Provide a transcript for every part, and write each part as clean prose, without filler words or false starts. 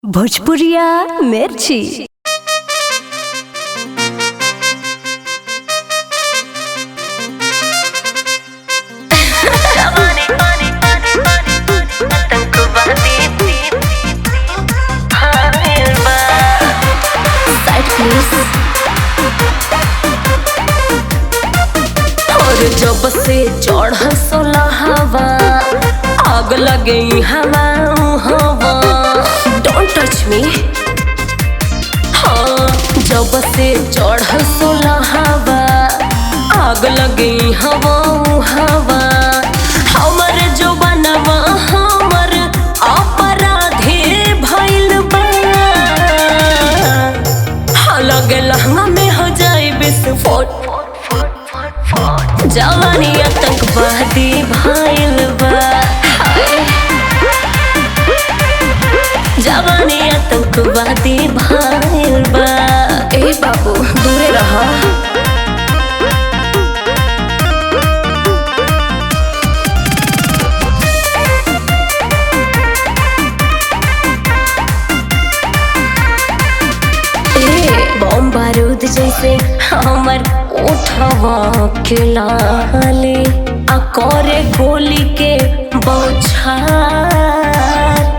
भोजपुरिया मिर्ची। और जब से चढ़ल सोलहवा आग लगे हवा हवा डोंट टच मी। हाँ, जब से चढ़ल सोलहवा आग लगे हवा हवा हमर जो बनवा हमर अपराधी भइल बा। हाँ, लगे लहंगा में हो जाए विस्फोट। जवानी आतंकवादी भइल बा। जवानी आतंकवादी भइल बा। ए बाबू दूरे रहा। बम बारूद जैसे हमर उठवा के लाले आ करे गोली के बौछार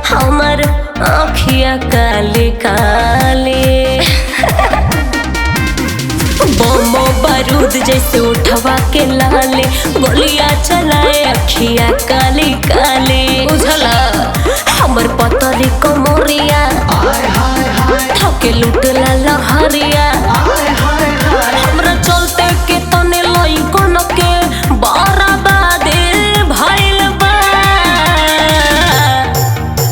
हमर आँखिया काले काले। बम बारूद जैसे उठवा के लाले गोलियां चलाए अखिया काले काले। बुझला हमर पतरी कमरिया थके लुटला लहरिया। हमरा चलते के तने लइकन के बराबादी भइल बा।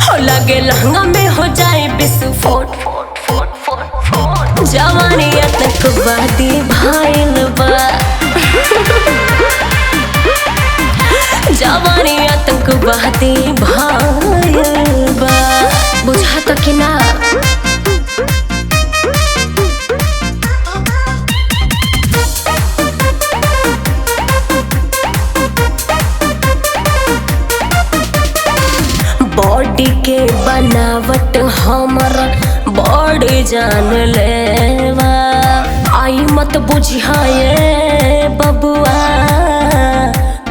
हो लगे लहंगा में हो जाए विस्फोट। जवानी आतंकवादी भइल बा। जवानी आतंकवादी भइल बा। बुझा तो कि ना। बॉडी के बनावट हमर बॉडी जान लेवा। आई मत बुझाए बबुआ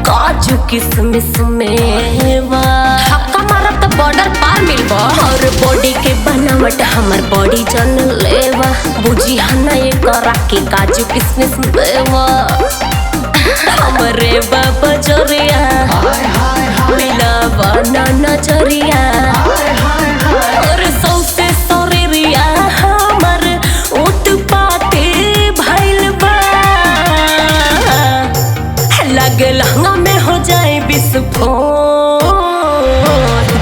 काजू किसमिस मेवा। हक्का मारत बॉर्डर पार मिलबा। और बॉडी के बनावट हमर बॉडी जान लेवा। बुझिया नहीं करा के काजू किसमिस मेवा। हमरे बाबा जोरिया मिलावा ना नजरिया। और सौसे सोरिया हमर उत्पाती भइल बा। लगे लहंगा में हो जाए विस्फोट।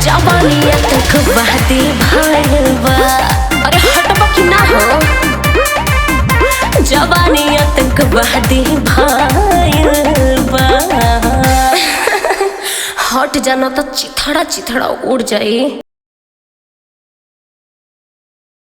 जवानी आतंकवादी भइल बा। अरे हटबा कि ना हो। जवानी आतंकवादी भइल बा। हट जाना तो चिथड़ा चिथड़ा उड़ जाए।